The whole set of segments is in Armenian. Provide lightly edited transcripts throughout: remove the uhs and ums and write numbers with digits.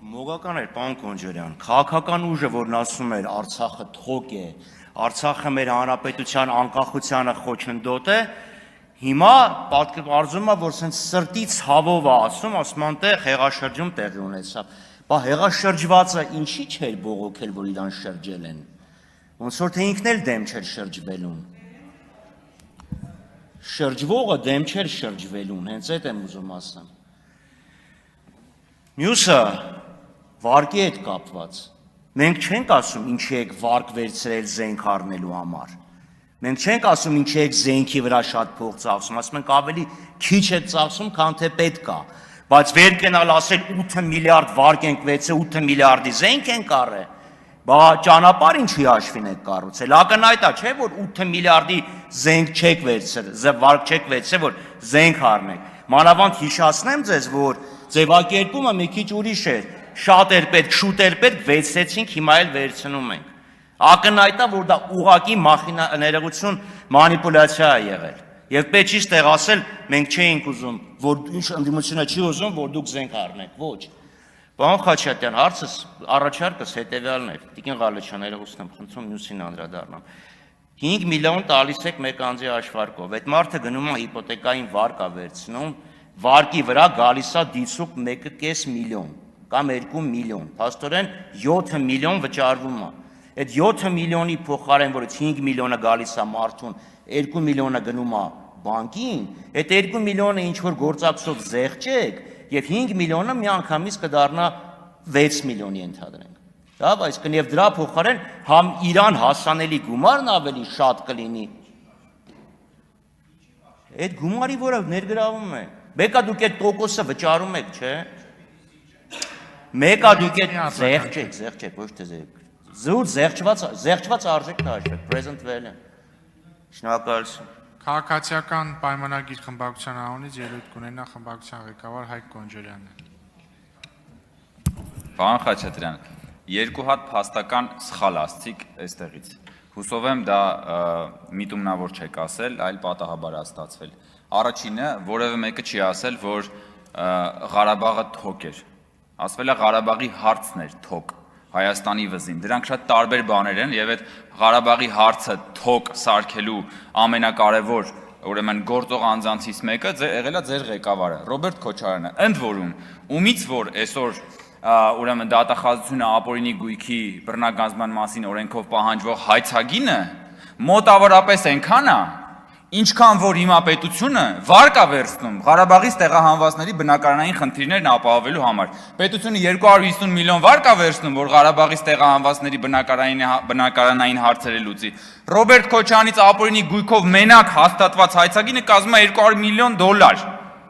Մոգական էր, պարոն Կոնջարյան, քաղաքական ուժը, որն ասում էր Արցախը թոք է, Արցախը մեր հանրապետության անկախությանը խոչընդոտ է, հիմա արզում է, որ սենց սրտի ցավով է ասում անտեղ հեղաշրջում տեղի ունեցավ, բա հեղաշրջվածը ինչի չէր բողոքել, որ իրան շրջել են, ոնց որ թե ինքն էլ դեմ չէր շրջվելուն, շրջվողը դեմ չէր շրջվելուն, հենց այդ եմ ուզում ասեմ, մյուսը վարկի հետ կապված, մենք չենք ասում ինչի եք վարկ վերցրել զենք առնելու համար, մենք չենք ասում ինչի եք զենքի վրա շատ փող ծախսում, ասում ենք ավելի քիչ եք ծախսում, քան թե պետք է, բայց վեր կենալ ասել 8 միլիարդ վարկ ենք վերցրել, 8 միլիարդի զենք ենք առել, բա ճանապարհ ինչի հաշվին եք կառուցել, ակնհայտ է, չէ՞ որ 8 միլիարդի զենք չեք վերցրել, վարկ չեք վերցրել, որ զենք առնեք, մանավանդ հիշեցնեմ ձեզ, որ ձևակերպումը մի քիչ ուրիշ էր, շատ էր պետք, շուտ էր պետք, վերցրեցինք, հիմա էլ վերցնում ենք։ Ակնհայտ է, որ դա ուղղակի ներողություն մանիպուլյացիա է եղել։ Եվ պետք չի ստեղ ասել, մենք չէինք ուզում, որ ինչ ընդդիմությունը չի ուզում, որ դուք զենք առնեք, ոչ։ Պարոն Խաչատրյան, հարցս առաջարկս հետևյալն է, Տիկին Ղալեչյան, ներողություն եմ խնդրում, մյուսին անդրադառնամ։ 5 միլիոն տալիս եք մեկ անձի հաշվարկով, այդ մարդը գնում է հիպոթեկային վարկ է վերցնում, վարկի վրա գալիս է դիցուկ 1,5 միլիոն կամ 2 միլիոն, փաստորեն 7 միլիոն վճարվում է, այդ 7 միլիոնի փոխարեն, որից 5 միլիոնը գալիս է մարդուն, 2 միլիոնը գնում է բանկին, այդ 2 միլիոնը ինչ-որ գործակցով զեղչեք և 5 միլիոնը միանգամից կդառնա 6 միլիոնի ենթադրենք, բայց կնև դրա փոխարեն համ իրան հասանելի գումարն ավելի շատ կլինի, այդ գումարի, որը ներգրավում է, մեկա դուք այդ տոկոսը վճարում եք, չէ, մեկա դուք այդ զեղչեք, ոչ թե զուր զեղչված արժեք հաշվեք, present value, շնորհակալություն։ Քաղաքացիական պայմանագիր խմբակցության անունից ելույթ կունենա խմբակցության ղեկավար Հայկ Կոնջարյանը։ Պարոն Խաչատրյան, երկու հատ փաստական սխալ ասցիք այստեղից։ Հուսով եմ դա միտումնավոր չեք ասել, այլ պատահաբար է ստացվել։ Առաջինը, որևէ մեկը չի ասել, որ Ղարաբաղը թոք էր։ Ասվել է Ղարաբաղի հարցն էր թոք Հայաստանի վզին։ Դրանք շատ տարբեր բաներ են եւ այդ Ղարաբաղի հարցը թոք սարքելու ամենակարևոր ուրեմն գործող անձանցից մեկը եղել է ձեր ղեկավարը Ռոբերտ Քոչարյանը։ Ընդ որում, ումից որ այսօր ուրեմն դատախազությունը ապօրինի գույքի բռնագանձման մասին օրենքով պահանջվող հայցագինը մոտավորապես այնքան է, ինչքան որ հիմա պետությունը վարկ է վերցնում Ղարաբաղից տեղահանվածների բնակարանային խնդիրներն ապահովելու համար։ Պետությունը 250 միլիոն վարկ է վերցնում, որ Ղարաբաղից տեղահանվածների բնակարանային հարցերը լուծի։ Ռոբերտ Քոչարյանից ապօրինի գույքով մենակ հաստատված հայցագինը կազմում է 200 միլիոն դոլար։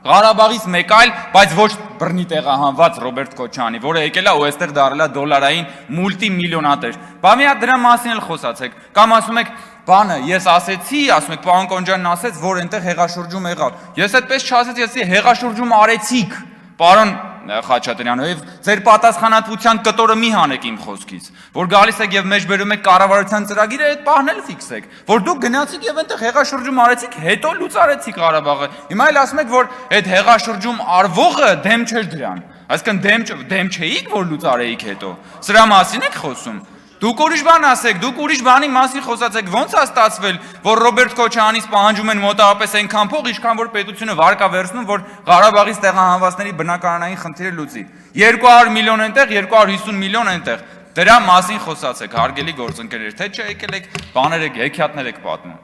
Ղարաբաղից մեկ այլ, բայց ոչ բռնի տեղահանված Ռոբերտ Քոչարյանի, որը եկել է ու այստեղ դարել է դոլարային մուլտիմիլիոնատեր։ Բա մի հատ դրա մասին էլ խոսացեք, կամ ասում եք բանը, ես ասեցի, ասում եք, պարոն Կոնջարյանն ասեց, որ այնտեղ հեղաշրջում եղավ։ Ես այդպես չասեցի, ասեցի հեղաշրջում արեցիք, պարոն Խաչատրյան, եւ ձեր պատասխանատվության կտորը մի հանեք իմ խոսքից, որ գալիս եք եւ մեջբերում եք կառավարության ծրագիրը, այդ պահն էլ ֆիքսեք, որ դուք գնացիք եւ այնտեղ հեղաշրջում արեցիք, հետո լուծարեցիք Ղարաբաղը։ Հիմա էլ ասում եք, որ այդ հեղաշրջում արվողը դեմ չէր դրան։ Այսինքն դեմ չէիք, որ լուծարեիք հետո։ Սրա մասին եք խոսում։ Դուք ուրիշ բան ասեք, դուք ուրիշ բանի մասին խոսացեք, ոնց է ստացվել, որ Ռոբերտ Քոչարյանից պահանջում են մոտավորապես այնքան փող, ինչքան որ պետությունը վարկ է վերցնում, որ Ղարաբաղից տեղահանվածների բնակարանային խնդիրը լուծի։ 200 միլիոն այնտեղ, 250 միլիոն այնտեղ։ Դրա մասին խոսացեք, հարգելի գործընկերներ, թե չէ եկել եք, բաներ եք, հեքիաթներ եք պատմում։